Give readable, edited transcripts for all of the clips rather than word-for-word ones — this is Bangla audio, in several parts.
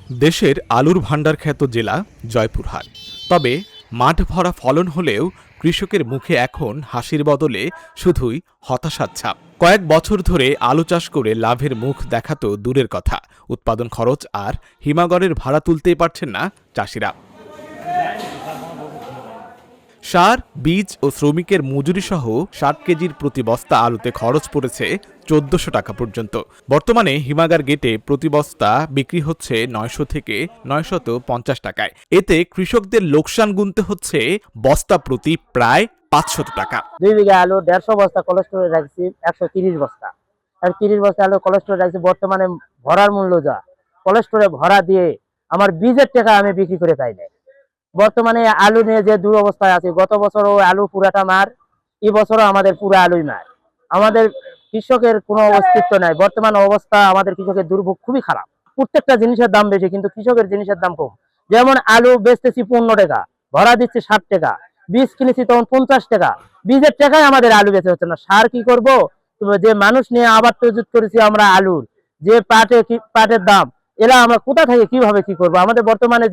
দেশের আলুর ভাণ্ডার খ্যাত জেলা জয়পুরহাট। তবে মাঠ ভরা ফলন হলেও কৃষকের মুখে এখন হাসির বদলে শুধুই হতাশার ছাপ। কয়েক বছর ধরে আলু চাষ করে লাভের মুখ দেখা তো দূরের কথা, উৎপাদন খরচ আর হিমাগড়ের ভাড়া তুলতেই পারছেন না চাষিরা। সার, বীজ ও শ্রমিকের মজুরি সহ ৬০ কেজির প্রতি বস্তা আলুতে খরচ পড়েছে ১৪০০ টাকা পর্যন্ত। বর্তমানে হিমাগার গেটে প্রতি বস্তা বিক্রি হচ্ছে ৯০০ থেকে ৯৫০ টাকায়। এতে কৃষকদের লোকসান গুনতে হচ্ছে বস্তা প্রতি প্রায় ৫০০ টাকা। ২ বিঘা আলু ১৫০ বস্তা কোল্ড স্টোরে রাখছি, ১৩০ বস্তা। আর ৩০ বস্তা আলু কোল্ড স্টোরে রাখছি। বর্তমানে ভরার মূল্য যা, কোল্ড স্টোরে ভরা দিয়ে আমার বীজের টাকা আমি বিক্রি করে পাই নাই। বর্তমানে আলু নিয়ে যে দুরবস্থায় আছে, গত বছরও আলু পুরাটা মার, এই বছরও আমাদের পুরো আলুই মার। আমাদের কৃষকের কোনো অস্তিত্ব নাই। বর্তমান অবস্থা আমাদের কৃষকের দুর্ভোগ খুবই খারাপ। প্রত্যেকটা জিনিসের দাম বেশি, কিন্তু কৃষকের জিনিসের দাম কম। যেমন আলু বেচতেছি ১৫ টাকা, ভরা দিচ্ছি ৬০ টাকা, বীজ কিনেছি তখন ৫০ টাকা। বীজের টাকায় আমাদের আলু বেচে হচ্ছে না। সার কি করব? যে মানুষ নিয়ে আবাদ প্রস্তুত করেছি আমরা আলুর, যে পাটের দাম, এরা আমরা কোথা থেকে কিভাবে কি করব? আমাদের বর্তমানে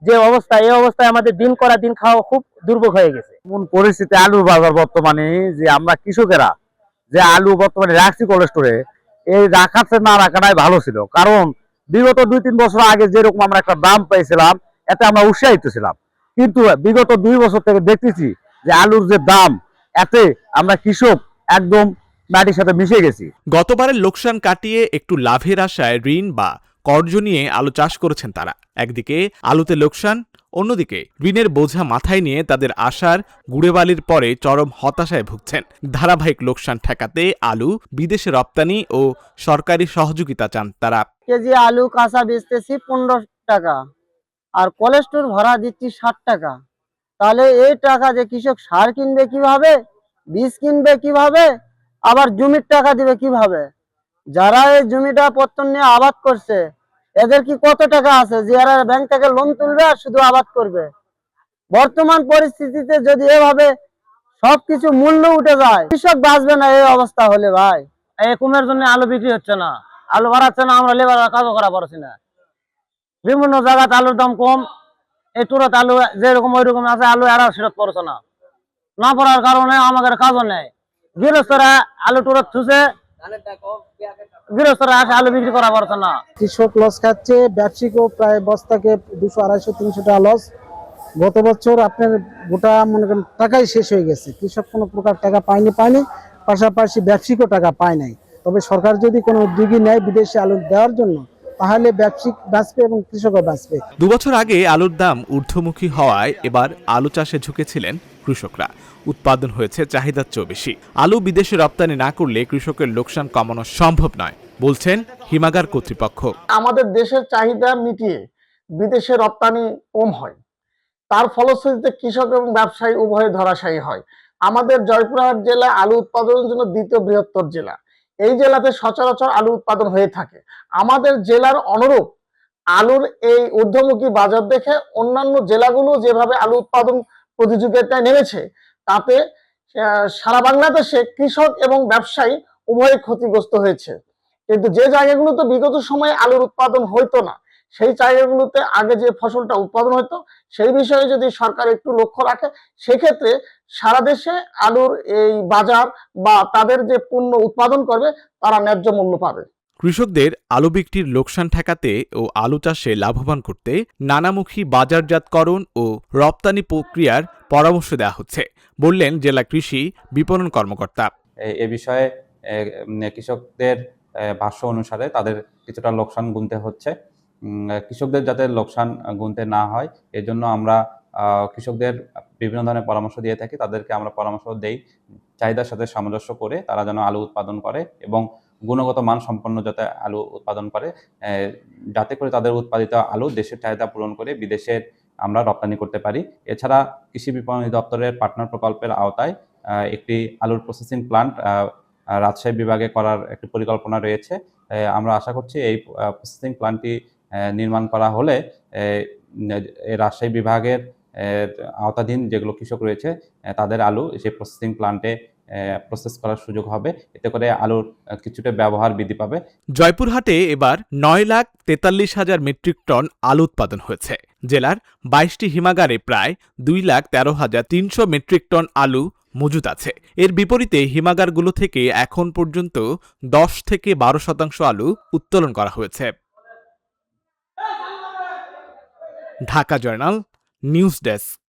যে অবস্থা, এই অবস্থায় আমাদের দিন করা দিন খাওয়া খুব দুর্ভোগ হয়ে গেছে। এমন পরিস্থিতি আলুর বাজার বর্তমানে, যে আমরা কৃষকেরা যে আলু বর্তমানে রাখছি কোল্ড স্টোরে, এই রাখাতে না রাখাটাই ভালো ছিল। কারণ বিগত ২-৩ বছর আগে যেরকম আমরা একটা দাম পেয়েছিলাম, এতে আমরা উৎসাহিত ছিলাম। কিন্তু বিগত ২ বছর থেকে দেখতেছি যে আলুর যে দাম, এতে আমরা কৃষক একদম মাটির সাথে মিশে গেছি। গতবারের লোকসান কাটিয়ে একটু লাভের আশায় ঋণ বা কর্জ নিয়ে আলু চাষ করেছেন তারা। একদিকে আলুতে লোকসান, অন্যদিকে ঋণের বোঝা মাথায় নিয়ে তাদের আশার গুড়েবালির পরে চরম হতাশায় ভুগছেন। ধারাবাহিক লোকসান ঠেকাতে আলু বিদেশে রপ্তানি ও সরকারি সহযোগিতা চান তারা। কেজি আলু কাঁচা বেচতেছি ১৫ টাকা, আর কোল্ড স্টোর ভরা দিচ্ছি ৬০ টাকা। তাহলে এই টাকা যে কৃষক সার কিনবে কিভাবে, বীজ কিনবে কিভাবে, আবার জমির টাকা দিবে কিভাবে? যারা এই জমিটা পত্তন নিয়ে আবাদ করছে, এদের কি কত টাকা আছে যে এরা ব্যাংক থেকে লোন তুলবে আর শুধু আবাদ করবে? বর্তমান পরিস্থিতিতে যদি এভাবে সবকিছু মূল্য উঠে যায়, কৃষক বাঁচবে না এই অবস্থা হলে। ভাই, এই কমের জন্য আলু বিক্রি হচ্ছে না, আলু বাড়াচ্ছে না, আমরা লেবার কাজও করা পারছি না। বিভিন্ন জায়গাতে আলুর দাম কম, এই টুরাত আলু যেরকম ওই রকম আছে, আলু এরা সেরত পড়ছে না। না পড়ার কারণে আমাদের কাজও নেই। গৃহস্থরা আলু টুরাত থুছে, গৃহস্থরা আসে আলু বিক্রি করা পারছে না। কৃষক লস খাচ্ছে, ব্যবসায়িকও প্রায় বস্তাকে ২০০, ২৫০, ৩০০ টাকা লস। গত বছর আপনার গোটা মনে করেন টাকাই শেষ হয়ে গেছে। কৃষক কোনো প্রকার টাকা পায়নি, পাশাপাশি ব্যবসায়িকও টাকা পায় নাই। তবে সরকার যদি কোনো উদ্যোগী নেয় বিদেশে আলু দেওয়ার জন্য, তাহলে ব্যবসায়িক বাঁচবে এবং কৃষকও বাঁচবে। ২ বছর আগে আলুর দাম ঊর্ধ্বমুখী হওয়ায় এবার আলু চাষে ঝুঁকেছিলেন কৃষকরা। উৎপাদন হয়েছে চাহিদার চেয়েও বেশি। আলু বিদেশে রপ্তানি না করলে কৃষকের লোকসান কমানো সম্ভব নয়, বলছেন হিমাগার কর্তৃপক্ষ। আমাদের দেশের চাহিদা মিটিয়ে বিদেশে রপ্তানি কম হয়, তার ফলশ্রুতিতে কৃষক এবং ব্যবসায়ী উভয়ে ধরাশায়ী হয়। আমাদের জয়পুরহাট জেলা আলু উৎপাদনের জন্য দ্বিতীয় বৃহত্তর জেলা। এই জেলাতে সচরাচর আলু উৎপাদন হয়ে থাকে। আমাদের জেলার অনুরূপ আলুর এই ঊর্ধ্বমুখী বাজার দেখে অন্যান্য জেলাগুলো যেভাবে আলু উৎপাদন প্রতিযোগিতায় নেমেছে, তাতে সারা বাংলাদেশে কৃষক এবং ব্যবসায়ী উভয়ে ক্ষতিগ্রস্ত হয়েছে। কিন্তু যে জায়গাগুলোতে বিগত সময়ে আলুর উৎপাদন হইতো না, সেই জায়গাগুলোতে আগে যে ফসলটা উৎপাদন হতো, সেই বিষয়ে যদি সরকার একটু লক্ষ্য রাখে, সেক্ষেত্রে সারা দেশে আলুর এই বাজার বা তাদের যে পণ্য উৎপাদন করবে, তারা ন্যায্য মূল্য পাবে। কৃষকদের আলু বিক্রির লোকসান ঠেকাতে ও আলু চাষে লাভবান করতে নানামুখী বাজারজাতকরণ ও রপ্তানি প্রক্রিয়ার পরামর্শ দেওয়া হচ্ছে, বললেন জেলা কৃষি বিপণন কর্মকর্তা। এ বিষয়ে কৃষকদের ভাষ্য অনুসারে তাদের কিছুটা লোকসান গুনতে হচ্ছে। কৃষকদের যাতে লোকসান গুনতে না হয়, এজন্য আমরা কৃষকদের বিভিন্ন ধরনের পরামর্শ দিয়ে থাকি। তাদেরকে আমরা পরামর্শ দেই চাহিদার সাথে সামঞ্জস্য করে তারা যেন আলু উৎপাদন করে এবং গুণগত মান সম্পন্ন যাতে আলু উৎপাদন করে, যাতে করে তাদের উৎপাদিত আলু দেশের চাহিদা পূরণ করে বিদেশে আমরা রপ্তানি করতে পারি। এছাড়া কৃষি বিপণন দপ্তরের পার্টনার প্রকল্পের আওতায় একটি আলুর প্রসেসিং প্লান্ট রাজশাহী বিভাগে করার একটি পরিকল্পনা রয়েছে। আমরা আশা করছি এই প্রসেসিং প্লান্টটি নির্মাণ করা হলে রাজশাহী বিভাগের আওতাধীন যেগুলো কৃষক রয়েছে, তাদের আলু সেই প্রসেসিং প্লান্টে প্রসেস করার সুযোগ হবে। এতে করে আলুর কিছুটা ব্যবহার বৃদ্ধি পাবে। জয়পুরহাটে এবার 9,43,000 মেট্রিক টন আলু উৎপাদন হয়েছে। জেলার 22টি হিমাগারে প্রায় 2,13,300 মেট্রিক টন আলু মজুদ আছে। এর বিপরীতে হিমাগারগুলো থেকে এখন পর্যন্ত 10 থেকে 12% আলু উত্তোলন করা হয়েছে। Dhaka journal news desk.